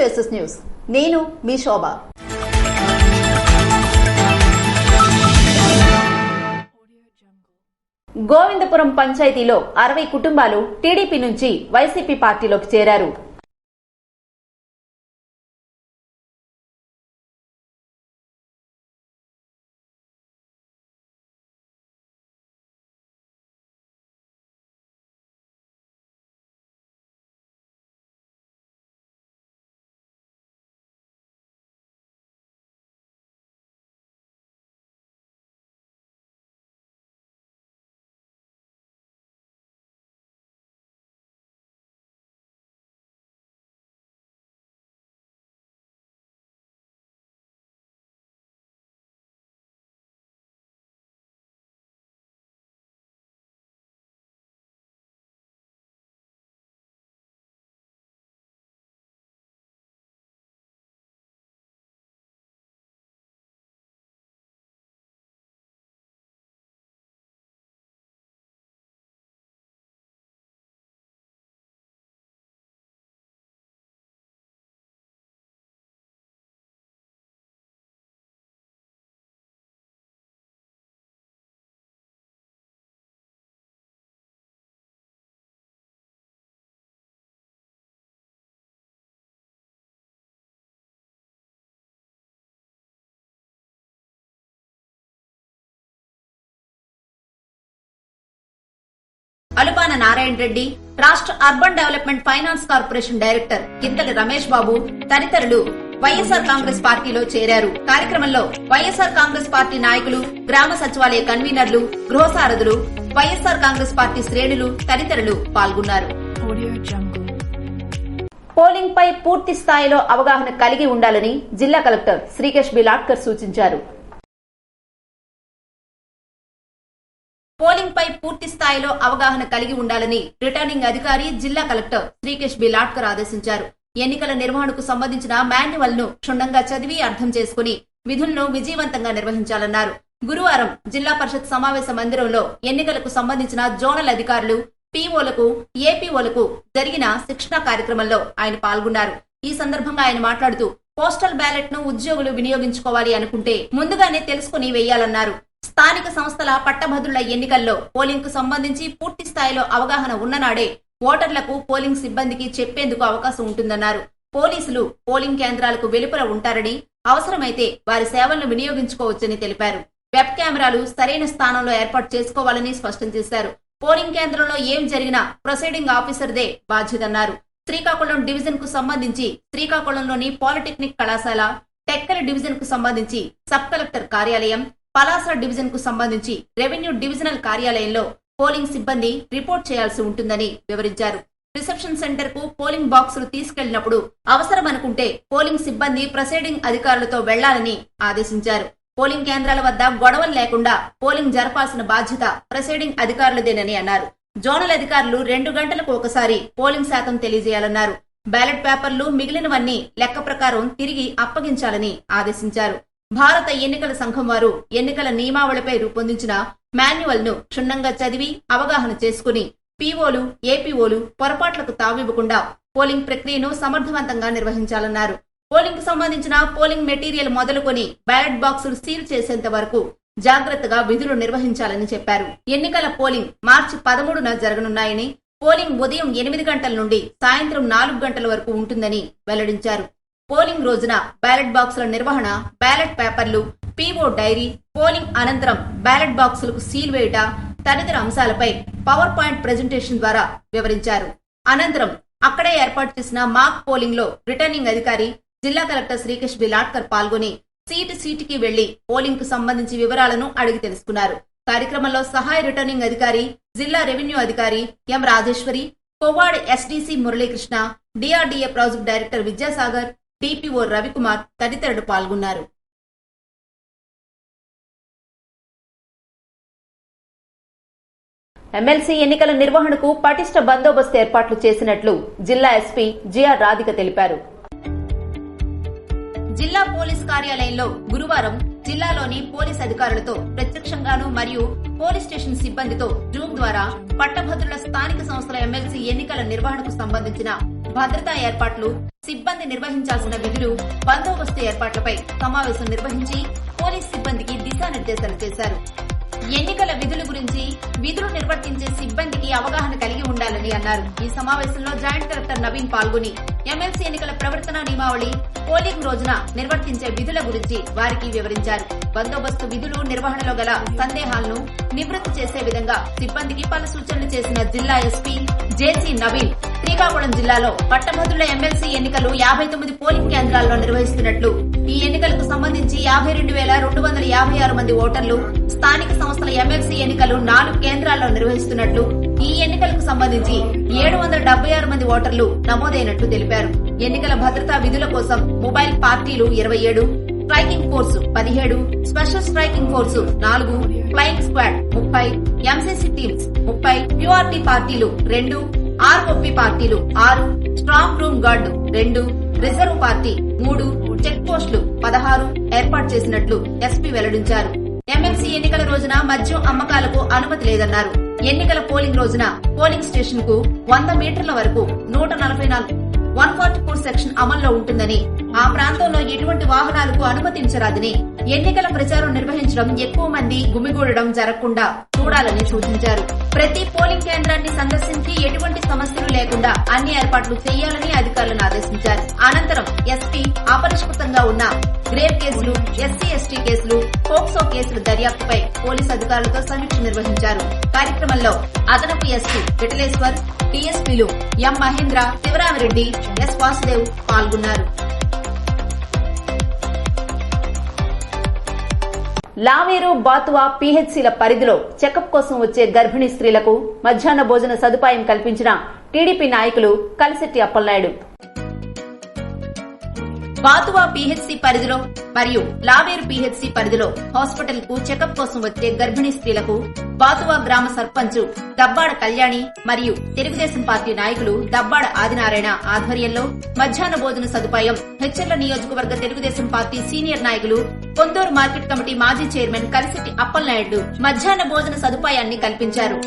To SS news. నేను మీ శోభ. గోవిందపురం పంచాయతీలో 60 కుటుంబాలు టీడీపీ నుంచి వైసీపీ పార్టీలోకి చేరారు. అలుపాన నారాయణ రెడ్డి, రాష్ట్ర urban development finance corporation director Ginthali Ramesh Babu తదితరులు వైఎస్ఆర్ కాంగ్రెస్ పార్టీలో చేరారు. కార్యక్రమంలో వైఎస్ఆర్ కాంగ్రెస్ పార్టీ నాయకులు, గ్రామ సచివాలయ కన్వీనర్లు, గృహసారథులు, వైఎస్ఆర్ కాంగ్రెస్ పార్టీ శ్రేణులు తదితరులు పాల్గొన్నారు. పోలింగ్ పై పూర్తి స్థాయిలో అవగాహన కలిగి ఉండాలని జిల్లా కలెక్టర్ శ్రీకేష్ బి లాట్కర్ సూచించారు. పోలింగ్ పై పూర్తి స్థాయిలో అవగాహన కలిగి ఉండాలని రిటర్నింగ్ అధికారి జిల్లా కలెక్టర్ శ్రీకేష్ బి లాట్కర్ ఆదేశించారు. ఎన్నికల నిర్వహణకు సంబంధించిన మాన్యువల్ ను క్షుణ్ణంగా చదివి అర్థం చేసుకుని విధులను విజయవంతంగా నిర్వహించాలన్నారు. గురువారం జిల్లా పరిషత్ సమావేశ మందిరంలో ఎన్నికలకు సంబంధించిన జోనల్ అధికారులు, పీఓలకు, ఏపీఓలకు జరిగిన శిక్షణ కార్యక్రమంలో ఆయన పాల్గొన్నారు. ఈ సందర్భంగా ఆయన మాట్లాడుతూ పోస్టల్ బ్యాలెట్ ను ఉద్యోగులు వినియోగించుకోవాలి అనుకుంటే ముందుగానే తెలుసుకుని వేయాలన్నారు. స్థానిక సంస్థల పట్టభద్రుల ఎన్నికల్లో పోలింగ్ కు సంబంధించి పూర్తి స్థాయిలో అవగాహన ఉన్ననాడే ఓటర్లకు, పోలింగ్ సిబ్బందికి చెప్పేందుకు అవకాశం ఉంటుందన్నారు. పోలీసులు పోలింగ్ కేంద్రాలకు వెలుపల ఉంటారని, అవసరమైతే వారి సేవలను వినియోగించుకోవచ్చని తెలిపారు. వెబ్ కెమెరాలు సరైన స్థానంలో ఏర్పాటు చేసుకోవాలని స్పష్టం చేశారు. పోలింగ్ కేంద్రంలో ఏం జరిగినా ప్రొసైడింగ్ ఆఫీసర్దే బాధ్యతన్నారు. శ్రీకాకుళం డివిజన్ కు సంబంధించి శ్రీకాకుళంలోని పాలిటెక్నిక్ కళాశాల, టెక్కలి డివిజన్ కు సంబంధించి సబ్ కలెక్టర్ కార్యాలయం, పలాస డివిజన్ కు సంబంధించి రెవెన్యూ డివిజనల్ కార్యాలయంలో పోలింగ్ సిబ్బంది రిపోర్ట్ చేయాల్సి ఉంటుందని వివరించారు. రిసెప్షన్ సెంటర్ కు పోలింగ్ బాక్సులు తీసుకెళ్లినప్పుడు అవసరమనుకుంటే పోలింగ్ సిబ్బంది ప్రిసైడింగ్ అధికారులతో వెళ్లాలని ఆదేశించారు. పోలింగ్ కేంద్రాల వద్ద గొడవలు లేకుండా పోలింగ్ జరపాల్సిన బాధ్యత ప్రిసైడింగ్ అధికారులదేనని అన్నారు. జోనల్ అధికారులు 2 గంటలకు ఒకసారి పోలింగ్ శాతం తెలియజేయాలన్నారు. బ్యాలెట్ పేపర్లు మిగిలినవన్నీ లెక్క ప్రకారం తిరిగి అప్పగించాలని ఆదేశించారు. భారత ఎన్నికల సంఘం వారు ఎన్నికల నియమావళిపై రూపొందించిన మాన్యువల్ ను క్షుణ్ణంగా చదివి అవగాహన చేసుకుని పీఓలు, ఏపీఓలు పొరపాట్లకు తావివ్వకుండా పోలింగ్ ప్రక్రియను సమర్థవంతంగా నిర్వహించాలన్నారు. పోలింగ్ కు సంబంధించిన పోలింగ్ మెటీరియల్ మొదలుకొని బ్యాలెట్ బాక్సులు సీల్ చేసేంత వరకు జాగ్రత్తగా విధులు నిర్వహించాలని చెప్పారు. ఎన్నికల పోలింగ్ మార్చి 13న జరగనున్నాయని, పోలింగ్ ఉదయం 8 గంటల నుండి సాయంత్రం 4 గంటల వరకు ఉంటుందని వెల్లడించారు. పోలింగ్ రోజున బ్యాలెట్ బాక్సుల నిర్వహణ, బ్యాలెట్ పేపర్లు, పీఓ డైరీ, పోలింగ్ అనంతరం బ్యాలెట్ బాక్సులకు సీల్ వేయుట తదితర అంశాలపై పవర్ పాయింట్ ప్రెజెంటేషన్ ద్వారా వివరించారు. అనంతరం అక్కడే ఏర్పాటు చేసిన మాక్ పోలింగ్ లో రిటర్నింగ్ అధికారి జిల్లా కలెక్టర్ శ్రీకేష్ బి లాట్కర్ పాల్గొని సీటుకి వెళ్లి పోలింగ్ కు సంబంధించి వివరాలను అడిగి తెలుసుకున్నారు. కార్యక్రమంలో సహాయ రిటర్నింగ్ అధికారి, జిల్లా రెవెన్యూ అధికారి M Rajeswari, Kovvada SDC Muralikrishna, DRDA project director Vidyasagar, DPO Ravikumar తదితరులు పాల్గొన్నారు. ఎమ్మెల్సీ ఎన్నికల నిర్వహణకు పటిష్ట బందోబస్తు ఏర్పాట్లు చేసినట్లు జిల్లా ఎస్పీ జిఆర్ రాధిక తెలిపారు. జిల్లా పోలీస్ కార్యాలయంలో గురువారం జిల్లాలోని పోలీస్ అధికారులతో ప్రత్యక్షంగాను మరియు పోలీస్ స్టేషన్ సిబ్బందితో జూమ్ ద్వారా పట్టభద్రుల స్థానిక సంస్థల ఎమ్మెల్సీ ఎన్నికల నిర్వహణకు సంబంధించిన భద్రతా ఏర్పాట్లు, సిబ్బంది నిర్వహించాల్సిన విధులు, బందోబస్తు ఏర్పాట్లపై సమావేశం నిర్వహించి పోలీస్ సిబ్బందికి దిశానిర్దేశాలు చేశారు. ఎన్నికల విధుల గురించి విధులు నిర్వర్తించే సిబ్బందికి అవగాహన కలిగి ఉండాలని అన్నారు. ఈ సమావేశంలో జాయింట్ కలెక్టర్ నవీన్ పాల్గొని ఎమ్మెల్సీ ఎన్నికల ప్రవర్తన నియమావళి, పోలింగ్ రోజున నిర్వర్తించే విధుల గురించి వారికి వివరించారు. బందోబస్తు విధులు నిర్వహణలో గల సందేహాలను నివృత్తి చేసే విధంగా సిబ్బందికి పలు సూచనలు చేసిన జిల్లా ఎస్పీ జేసీ నవీన్ శ్రీకాకుళం జిల్లాలో పట్టభద్రుల ఎమ్మెల్సీ ఎన్నికలు 59 పోలింగ్ కేంద్రాల్లో నిర్వహిస్తున్నట్లు, ఈ ఎన్నికలకు సంబంధించి 52,256 మంది ఓటర్లు, స్థానిక సంస్థల ఎమ్మెల్సీ ఎన్నికలు 4 కేంద్రాల్లో నిర్వహిస్తున్నట్లు, ఈ ఎన్నికలకు సంబంధించి 776 మంది ఓటర్లు నమోదైనట్లు తెలిపారు. ఎన్నికల భద్రతా విధుల కోసం మొబైల్ పార్టీలు 27, striking force 17, special striking force 4, flying squad 30, MCC teams 30, QRT పార్టీలు 2, ఆర్ఓపీ పార్టీలు 6, strong room guard 2, reserve party 3, check పోస్టులు 16 ఏర్పాటు చేసినట్లు ఎస్పీ వెల్లడించారు. ఎమ్మెల్సీ ఎన్నికల రోజున మద్యం అమ్మకాలకు అనుమతి లేదన్నారు. ఎన్నికల పోలింగ్ రోజున పోలింగ్ స్టేషన్ కు 100 మీటర్ల వరకు 144 సెక్షన్ అమల్లో ఉంటుందని, ఆ ప్రాంతంలో ఎటువంటి వాహనాలకు అనుమతించరాదని, ఎన్నికల ప్రచారం నిర్వహించడం, ఎక్కువ మంది గుమిగూడడం జరగకుండా చూడాలని సూచించారు. ప్రతి పోలింగ్ కేంద్రాన్ని సందర్శించి ఎటువంటి సమస్యలు లేకుండా అన్ని ఏర్పాట్లు చేయాలని అధికారులను ఆదేశించారు. అనంతరం ఎస్పీ అపరిష్కృతంగా ఉన్న గ్రేవ్ కేసులు, ఎస్సీ ఎస్టీ కేసులు, పోక్సో కేసుల దర్యాప్తుపై పోలీసు అధికారులతో సమీక్ష నిర్వహించారు. కార్యక్రమంలో అదనపు ఎస్పీ విఠలేశ్వర్, డీఎస్పీలు ఎం మహేంద్ర, శివరామిరెడ్డి, ఎస్ వాసుదేవ్ పాల్గొన్నారు. లావేరు, బాతువా పీహెచ్సీల పరిధిలో చెకప్ కోసం వచ్చే గర్భిణీ స్త్రీలకు మధ్యాహ్న భోజన సదుపాయం కల్పించిన టీడీపీ నాయకులు కలిశెట్టి అప్పలనాయుడు. బాతువా పీహెచ్సీ పరిధిలో మరియు లావేరు పీహెచ్సీ పరిధిలో హాస్పిటల్ కు చెకప్ కోసం వచ్చే గర్భిణీ స్త్రీలకు బాతువా గ్రామ సర్పంచ్ దబ్బాడ కళ్యాణి మరియు తెలుగుదేశం పార్టీ నాయకులు దబ్బాడ ఆదినారాయణ ఆధ్వర్యంలో మధ్యాహ్న భోజన సదుపాయం హెచ్చర్ల నియోజకవర్గ తెలుగుదేశం పార్టీ సీనియర్ నాయకులు, కొందూరు మార్కెట్ కమిటీ మాజీ చైర్మన్ కలిశెట్టి అప్పలనాయుడు మధ్యాహ్న భోజన సదుపాయాన్ని కల్పించారు.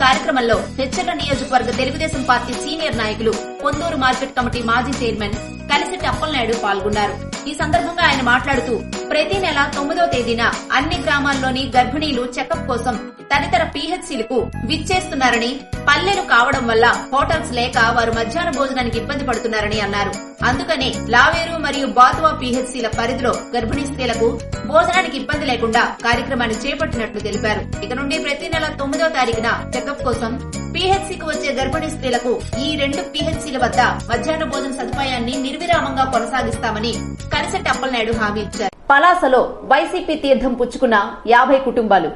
కార్యక్రమంలో హెచ్చర్ల నియోజకవర్గ తెలుగుదేశం పార్టీ సీనియర్ నాయకులు, కొందూరు మార్కెట్ కమిటీ మాజీ చైర్మన్ కలిశెట్టి అప్పలనాయుడు పాల్గొన్నారు. ఈ సందర్భంగా ఆయన మాట్లాడుతూ, ప్రతి నెల 9వ తేదీన అన్ని గ్రామాల్లోని గర్భిణీలు చెకప్ కోసం తదితర పీహెచ్సీలకు విచ్చేస్తున్నారని, పల్లెలు కావడం వల్ల హోటల్స్ లేక వారు మధ్యాహ్న భోజనానికి ఇబ్బంది పడుతున్నారని అన్నారు. అందుకనే లావేరు మరియు బాతువా పీహెచ్సీల పరిధిలో గర్భిణీ స్త్రీలకు భోజనానికి ఇబ్బంది లేకుండా కార్యక్రమాన్ని చేపట్టినట్లు తెలిపారు. ఇక నుండి ప్రతి నెల 9వ తారీఖున చెకప్ కోసం పీహెచ్సీకి వచ్చే గర్భిణీ స్త్రీలకు ఈ 2 పీహెచ్సీల వద్ద మధ్యాహ్న భోజన సదుపాయాన్ని నిర్విరామంగా కొనసాగిస్తామని కలిశెట్టి అప్పలనాయుడు హామీ ఇచ్చారు. పలాసలో వైసీపీ తీర్థం పుచ్చుకున్న 50 కుటుంబాలు.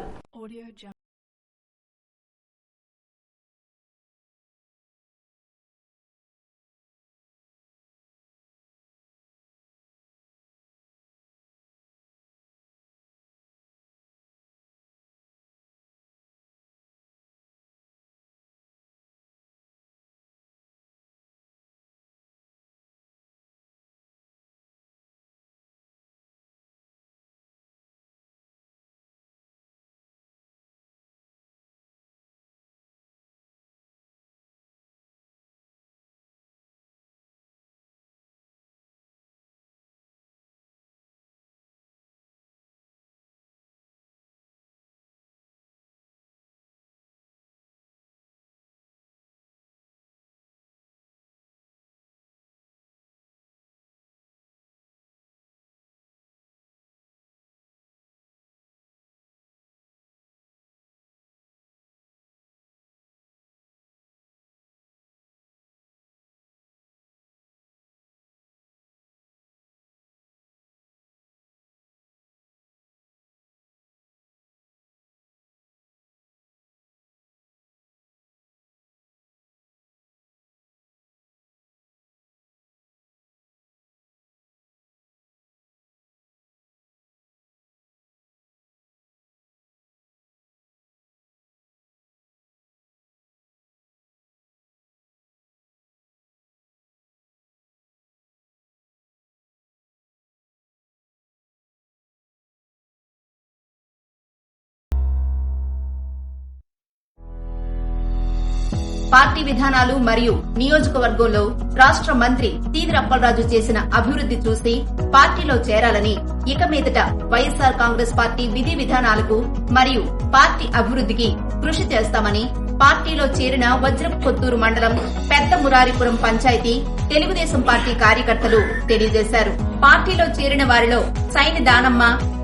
పార్టీ విధానాలు మరియు నియోజకవర్గంలో రాష్ట్ర మంత్రి సీదిరి అప్పలరాజు చేసిన అభివృద్ధి చూసి పార్టీలో చేరాలని, ఇక మీదట వైఎస్ఆర్ కాంగ్రెస్ పార్టీ విధి విధానాలకు మరియు పార్టీ అభివృద్ధికి కృషి చేస్తామని పార్టీలో చేరిన వజ్రపు కొత్తూరు మండలం పెద్ద మురారిపురం పంచాయతీ తెలుగుదేశం పార్టీ కార్యకర్తలు తెలియజేశారు. పార్టీలో చేరిన వారిలో సైని దానమ్మ,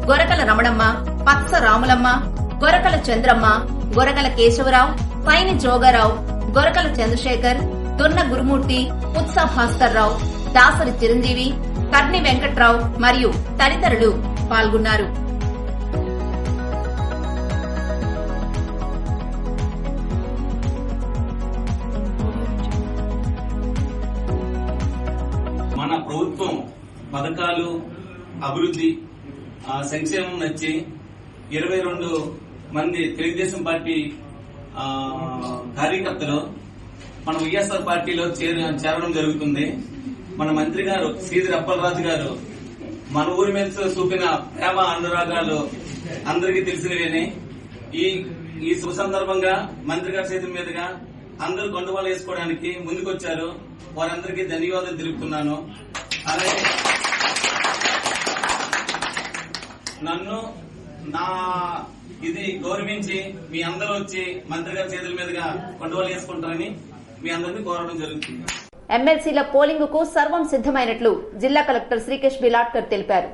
గొరకల రమణమ్మ, పత్స రాములమ్మ, గొరకల చంద్రమ్మ, గొరకల కేశవరావు, సైని జోగారావు, గొరకల చంద్రశేఖర్, దొన్న గురుమూర్తి, పుత్స భాస్కర్ రావు, దాసరి చిరంజీవి, కర్ణి వెంకట్రావు మరియు తదితరులు పాల్గొన్నారు. మన ప్రభుత్వం పథకాలు, అభివృద్ధి, సంక్షేమం నచ్చి 22 మంది తెలుగుదేశం పార్టీ కార్యకర్తలు మన వైఎస్ఆర్ పార్టీలో చేరడం జరుగుతుంది. మన మంత్రి గారు సీదిరి అప్పలరాజు గారు మన ఊరి మీద చూపిన ప్రేమ అనురాగాలు అందరికీ తెలిసినవేనే. ఈ శుభ సందర్భంగా మంత్రి గారి చేతుల మీదుగా అందరూ కండువాలు వేసుకోవడానికి ముందుకొచ్చారు. వారందరికీ ధన్యవాదాలు తెలుపుతున్నాను. అలాగే నన్ను ఇది గౌరవించి మీ అందరూ వచ్చి మంత్రి గారి చేతుల మీదుగా కండువాలు వేసుకుంటారని మీ అందరినీ కోరడం జరుగుతుంది. ఎమ్మెల్సీల పోలింగ్ కు సర్వం సిద్దమైనట్లు జిల్లా కలెక్టర్ శ్రీకేష్ బిలాట్కర్ తెలిపారు.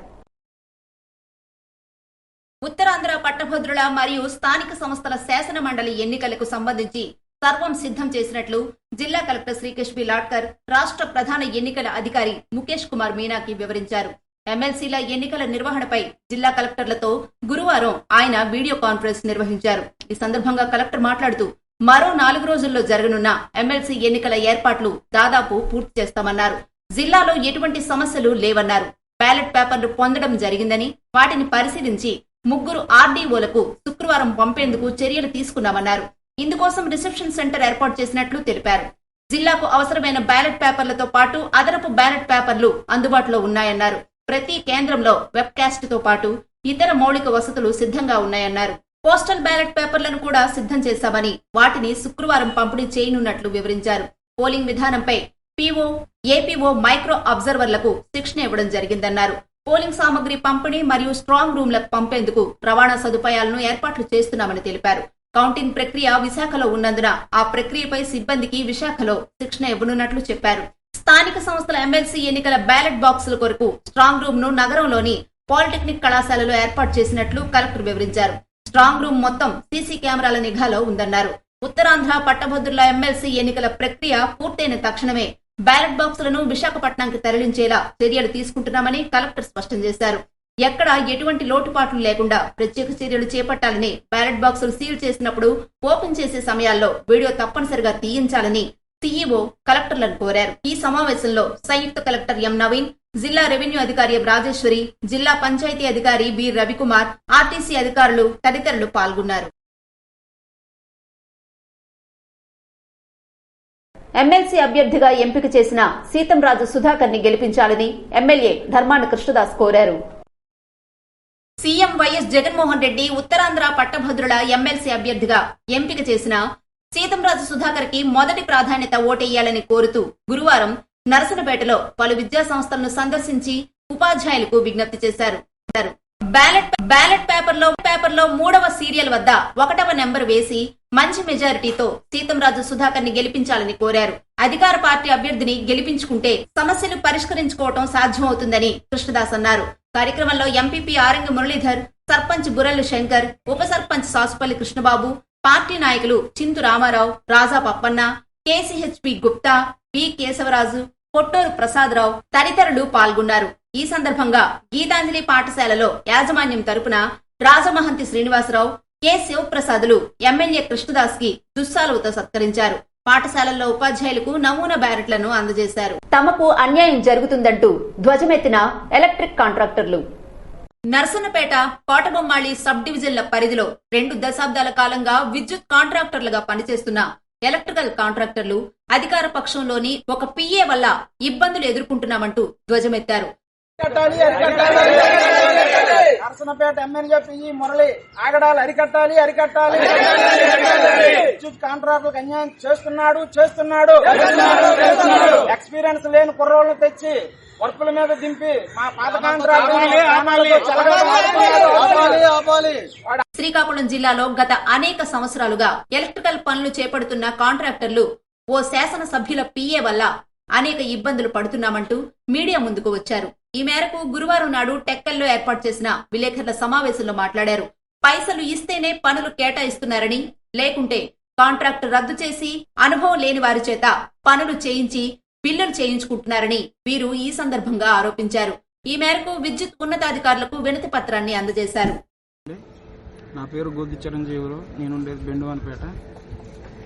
ఉత్తరాంధ్ర పట్టభద్రుల మరియు స్థానిక సంస్థల శాసన మండలి ఎన్నికలకు సంబంధించి సర్వం సిద్దం చేసినట్లు జిల్లా కలెక్టర్ శ్రీకేష్ బిలాట్కర్ రాష్ట్ర ప్రధాన ఎన్నికల అధికారి ముఖేష్ కుమార్ మీనాకి వివరించారు. ఎమ్మెల్సీల ఎన్నికల నిర్వహణపై జిల్లా కలెక్టర్లతో గురువారం ఆయన వీడియో కాన్ఫరెన్స్ నిర్వహించారు. ఈ సందర్భంగా కలెక్టర్ మాట్లాడుతూ మరో 4 రోజుల్లో జరగనున్న ఎమ్మెల్సీ ఎన్నికల ఏర్పాట్లు దాదాపు పూర్తి చేస్తామన్నారు. జిల్లాలో ఎటువంటి సమస్యలు లేవన్నారు. బ్యాలెట్ పేపర్లు పొందడం జరిగిందని, వాటిని పరిశీలించి 3 ఆర్డీఓలకు శుక్రవారం పంపేందుకు చర్యలు తీసుకున్నామన్నారు. ఇందుకోసం రిసెప్షన్ సెంటర్ ఏర్పాటు చేసినట్లు తెలిపారు. జిల్లాకు అవసరమైన బ్యాలెట్ పేపర్లతో పాటు అదనపు బ్యాలెట్ పేపర్లు అందుబాటులో ఉన్నాయన్నారు. ప్రతి కేంద్రంలో వెబ్ కాస్ట్ తో పాటు ఇతర మౌలిక వసతులు సిద్ధంగా ఉన్నాయన్నారు. పోస్టల్ బ్యాలెట్ పేపర్లను కూడా సిద్ధం చేశామని, వాటిని శుక్రవారం పంపిణీ చేయనున్నట్లు వివరించారు. పోలింగ్ విధానంపై పీఓ, ఏపీఓ, మైక్రో అబ్జర్వర్లకు శిక్షణ ఇవ్వడం జరిగిందన్నారు. పోలింగ్ సామగ్రి పంపిణీ మరియు స్ట్రాంగ్ రూమ్లకు పంపేందుకు రవాణా సదుపాయాలను ఏర్పాట్లు చేస్తున్నామని తెలిపారు. కౌంటింగ్ ప్రక్రియ విశాఖలో ఉన్నందున ఆ ప్రక్రియపై సిబ్బందికి విశాఖలో శిక్షణ ఇవ్వనున్నట్లు చెప్పారు. స్థానిక సంస్థల ఎమ్మెల్సీ ఎన్నికల బ్యాలెట్ బాక్సుల కొరకు స్ట్రాంగ్ రూమ్ ను నగరంలోని పాలిటెక్నిక్ కళాశాలలో ఏర్పాటు చేసినట్లు కలెక్టర్ వివరించారు. స్ట్రాంగ్ రూమ్ మొత్తం సీసీ కెమెరాల నిఘాలో ఉందన్నారు. ఉత్తరాంధ్ర పట్టభద్రుల ఎమ్మెల్సీ ఎన్నికల ప్రక్రియ పూర్తయిన తక్షణమే బ్యాలెట్ బాక్సులను విశాఖపట్నంకి తరలించేలా చర్యలు తీసుకుంటున్నామని కలెక్టర్ స్పష్టం చేశారు. ఎక్కడా ఎటువంటి లోటుపాట్లు లేకుండా ప్రత్యేక చర్యలు చేపట్టాలని, బ్యాలెట్ బాక్సులు సీల్ చేసినప్పుడు ఓపెన్ చేసే సమయాల్లో వీడియో తప్పనిసరిగా తీయించాలని సీఈఓ కలెక్టర్లను కోరారు. ఈ సమావేశంలో సంయుక్త కలెక్టర్ ఎం నవీన్, జిల్లా రెవెన్యూ అధికారి రాజేశ్వరి, జిల్లా పంచాయతీ అధికారి బి రవికుమార్, ఆర్టీసీ అధికారులు తదితరులు పాల్గొన్నారు. ఎమ్మెల్సీ అభ్యర్థిగా ఎంపిక చేసిన సీతంరాజు సుధాకర్ ని గెలిపించాలని ఎమ్మెల్యే ధర్మాన కృష్ణదాస్ కోరారు. సీఎం వైఎస్ జగన్మోహన్ రెడ్డి ఉత్తరాంధ్ర పట్టభద్రుల ఎమ్మెల్సీ అభ్యర్థిగా ఎంపిక చేసిన సీతంరాజు సుధాకర్ కి మొదటి ప్రాధాన్యత ఓటెయ్యాలని కోరుతూ గురువారం నరసనపేటలో పలు విద్యా సంస్థలను సందర్శించి ఉపాధ్యాయులకు విజ్ఞప్తి చేశారు. బ్యాలెట్ పేపర్లో 3వ సీరియల్ వద్ద 1వ నెంబర్ వేసి మంచి మెజారిటీతో సీతంరాజు సుధాకర్ ని గెలిపించాలని కోరారు. అధికార పార్టీ అభ్యర్థిని గెలిపించుకుంటే సమస్యలు పరిష్కరించుకోవటం సాధ్యమవుతుందని కృష్ణదాస్ అన్నారు. కార్యక్రమంలో ఎంపీపీ ఆరంగి మురళీధర్, సర్పంచ్ బుర్రల్లి శంకర్, ఉప సర్పంచ్ సాసుపల్లి కృష్ణబాబు, పార్టీ నాయకులు చింతు రామారావు, రాజా పప్పన్న, కేసీహెచ్పి గుప్తా, బి కేశవరాజు, కొట్టూరు ప్రసాదరావు తదితరులు పాల్గొన్నారు. ఈ సందర్భంగా గీతాంజలి పాఠశాలలో యాజమాన్యం తరపున రాజమహంతి శ్రీనివాసరావు, కె శివప్రసాదులు ఎమ్మెల్యే కృష్ణదాస్ కి దుస్సాలువతో సత్కరించారు. పాఠశాలల్లో ఉపాధ్యాయులకు నమూనా బ్యాలెట్లను అందజేశారు. తమకు అన్యాయం జరుగుతుందంటూ ధ్వజమెత్తిన ఎలక్ట్రిక్ కాంట్రాక్టర్లు. నర్సన్నపేట, కోటబొమ్మాళి సబ్ డివిజన్ల పరిధిలో 2 దశాబ్దాల కాలంగా విద్యుత్ కాంట్రాక్టర్లుగా పనిచేస్తున్న ఎలక్ట్రికల్ కాంట్రాక్టర్లు అధికార పక్షంలోని ఒక పిఏ వల్ల ఇబ్బందులు ఎదుర్కొంటున్నామంటూ ధ్వజమెత్తారు. నరసనపేట ఎమ్మెల్యే పిఈ మురళి ఆగడాలు అరికట్టాలి. విద్యుత్ కాంట్రాక్టులకు అన్యాయం చేస్తున్నాడు. ఎక్స్పీరియన్స్ లేని కుర్రోళ్లను తెచ్చి వర్కుల మీద దింపి మా పాత శ్రీకాకుళం జిల్లాలో గత అనేక సంవత్సరాలుగా ఎలక్ట్రికల్ పనులు చేపడుతున్న కాంట్రాక్టర్లు ఓ శాసనసభ్యుల పిఏ వల్ల అనేక ఇబ్బందులు పడుతున్నామంటూ మీడియా ముందుకు వచ్చారు. ఈ మేరకు గురువారం నాడు టెక్కల్లో ఏర్పాటు చేసిన విలేకరుల సమావేశంలో మాట్లాడారు. పైసలు ఇస్తేనే పనులు కేటాయిస్తున్నారని, లేకుంటే కాంట్రాక్టు రద్దు చేసి అనుభవం లేని వారి చేత పనులు చేయించి బిల్లులు చేయించుకుంటున్నారని వీరు ఈ సందర్భంగా ఆరోపించారు. ఈ మేరకు విద్యుత్ ఉన్నతాధికారులకు వినతి పత్రాన్ని అందజేశారు. నా పేరు గొద్ది చిరంజీవులు. నేనుండేది బెండువానిపేట.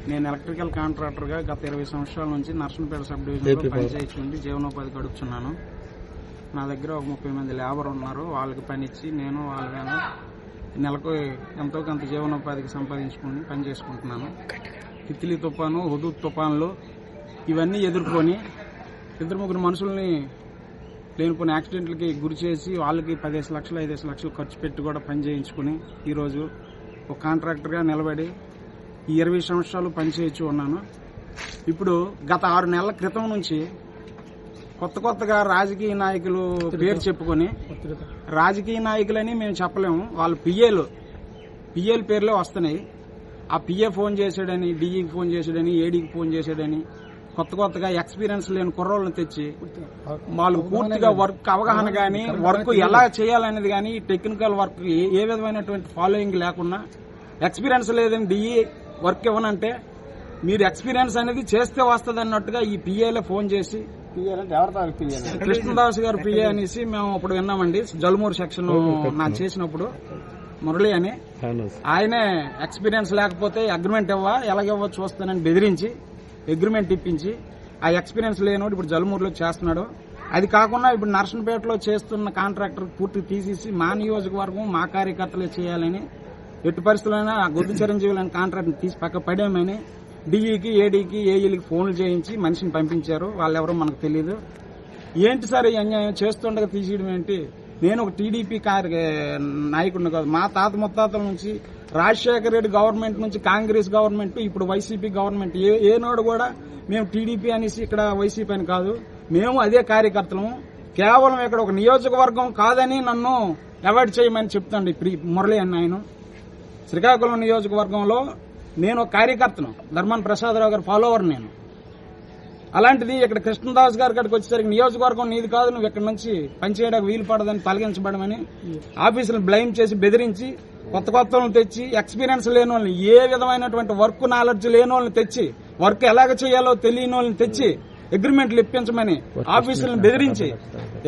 నేను ఎలక్ట్రికల్ కాంట్రాక్టర్గా గత 20 సంవత్సరాల నుంచి నర్సంపేట సబ్ డివిజన్లో పనిచేయించుకుంటూ జీవనోపాధి గడుపుతున్నాను. నా దగ్గర ఒక 30 మంది లేబర్ ఉన్నారు. వాళ్ళకి పని ఇచ్చి నేను వాళ్ళని నెలకు ఎంతో కొంత జీవనోపాధికి సంపాదించుకుని పని చేసుకుంటున్నాను. తిత్లీ తుఫాను, హుదూద్ తుఫాన్లు ఇవన్నీ ఎదుర్కొని 2-3 మనుషుల్ని లేనిపోయిన యాక్సిడెంట్లకి గురి చేసి వాళ్ళకి 15 లక్షలు 5 లక్షలు ఖర్చు పెట్టి కూడా పని చేయించుకుని ఈరోజు ఒక కాంట్రాక్టర్గా నిలబడి ఈ 20 సంవత్సరాలు పనిచేయచ్చు ఉన్నాను. ఇప్పుడు గత 6 నెలల క్రితం నుంచి కొత్తగా రాజకీయ నాయకులు పేరు చెప్పుకొని, రాజకీయ నాయకులని మేము చెప్పలేము, వాళ్ళు పిఏలు పేర్లే వస్తున్నాయి. ఆ పిఏ ఫోన్ చేసాడని, డిఈకి ఫోన్ చేసాడని, ఏడీకి ఫోన్ చేసాడని కొత్తగా ఎక్స్పీరియన్స్ లేని కుర్రోళ్ళని తెచ్చి వాళ్ళు పూర్తిగా వర్క్ అవగాహన గానీ, వర్క్ ఎలా చేయాలనేది గానీ, టెక్నికల్ వర్క్ ఏ విధమైనటువంటి ఫాలోయింగ్ లేకుండా, ఎక్స్పీరియన్స్ లేదని డిఈ వర్క్ ఇవ్వనంటే మీరు ఎక్స్పీరియన్స్ అనేది చేస్తే వస్తుంది అన్నట్టుగా ఈ పిఏలే ఫోన్ చేసి, కృష్ణదాస్ గారు పిఏ అనేసి మేము అప్పుడు విన్నామండి. జలుమూరు సెక్షన్ నాకు చేసినప్పుడు మురళి అని ఆయనే ఎక్స్పీరియన్స్ లేకపోతే అగ్రిమెంట్ ఎలాగివ్వ చూస్తానని బెదిరించి అగ్రిమెంట్ ఇప్పించి ఆ ఎక్స్పీరియన్స్ లేనోడు ఇప్పుడు జలుమూరులో చేస్తున్నాడు. అది కాకుండా ఇప్పుడు నర్సంపేటలో చేస్తున్న కాంట్రాక్టర్ పూర్తి తీసేసి మా నియోజకవర్గం మా కార్యకర్తలే చేయాలని, ఎట్టి పరిస్థితులైనా ఆ గొద్దు చిరంజీవులని కాంట్రాక్ట్ తీసి పక్క పడేమని డిఈకి, ఏడీకి, ఏఈలకి ఫోన్లు చేయించి మనిషిని పంపించారు. వాళ్ళెవరో మనకు తెలియదు. ఏంటి సార్ ఈ అన్యాయం చేస్తుండగా తీసేయడం ఏంటి? నేను ఒక టీడీపీ నాయకుడిని కాదు. మా తాత ముత్తాతల నుంచి రాజశేఖర రెడ్డి గవర్నమెంట్ నుంచి కాంగ్రెస్ గవర్నమెంట్, ఇప్పుడు వైసీపీ గవర్నమెంట్, ఏనాడు కూడా మేము టీడీపీ అనేసి ఇక్కడ వైసీపీ అని కాదు, మేము అదే కార్యకర్తలము. కేవలం ఇక్కడ ఒక నియోజకవర్గం కాదని నన్ను అవాయిడ్ చేయమని చెప్తాండి మురళి అన్న. ఆయన శ్రీకాకుళం నియోజకవర్గంలో నేను ఒక కార్యకర్తను, ధర్మాన ప్రసాదరావు గారు ఫాలోవర్ నేను. అలాంటిది ఇక్కడ కృష్ణదాస్ గారి కాడికి వచ్చేసరికి నియోజకవర్గం నీది కాదు, నువ్వు ఇక్కడ నుంచి పనిచేయడానికి వీలు పడదని తొలగించబడమని ఆఫీసులను బ్లైమ్ చేసి బెదిరించి కొత్తలను తెచ్చి, ఎక్స్పీరియన్స్ లేని వాళ్ళని, ఏ విధమైనటువంటి వర్క్ నాలెడ్జ్ లేని వాళ్ళని తెచ్చి, వర్క్ ఎలాగ చేయాలో తెలియని వాళ్ళని తెచ్చి అగ్రిమెంట్లు ఇప్పించమని ఆఫీసులను బెదిరించి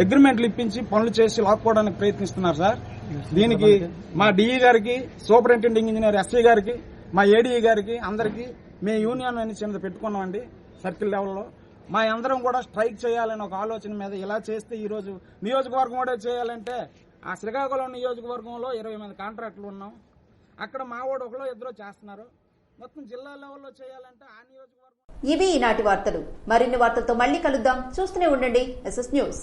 అగ్రిమెంట్లు ఇప్పించి పనులు చేసి లాక్కోవడానికి ప్రయత్నిస్తున్నారు సార్. దీనికి మా డిఈ గారికి, సూపరింటెండెంట్ ఇంజనీర్ ఎస్ఐ గారికి, మా ఏడీఈ గారికి అందరికీ మేము యూనియన్ అని చిన్నది పెట్టుకున్నామండి సర్కిల్ లెవెల్లో. మా అందరం కూడా స్ట్రైక్ చేయాలని ఒక ఆలోచన మీద ఇలా చేస్తే ఈరోజు నియోజకవర్గం కూడా చేయాలంటే ఆ శ్రీకాకుళం నియోజకవర్గంలో 20 మంది కాంట్రాక్టులు ఉన్నాం. అక్కడ మా వాడు ఒకలో ఇద్దరు చేస్తున్నారు. మొత్తం జిల్లా లెవెల్లో చేయాలంటే ఆ నియోజకవర్గం. ఇవి ఈనాటి వార్తలు. మరిన్ని వార్తలతో మళ్ళీ కలుద్దాం. చూస్తూనే ఉండండి SS న్యూస్.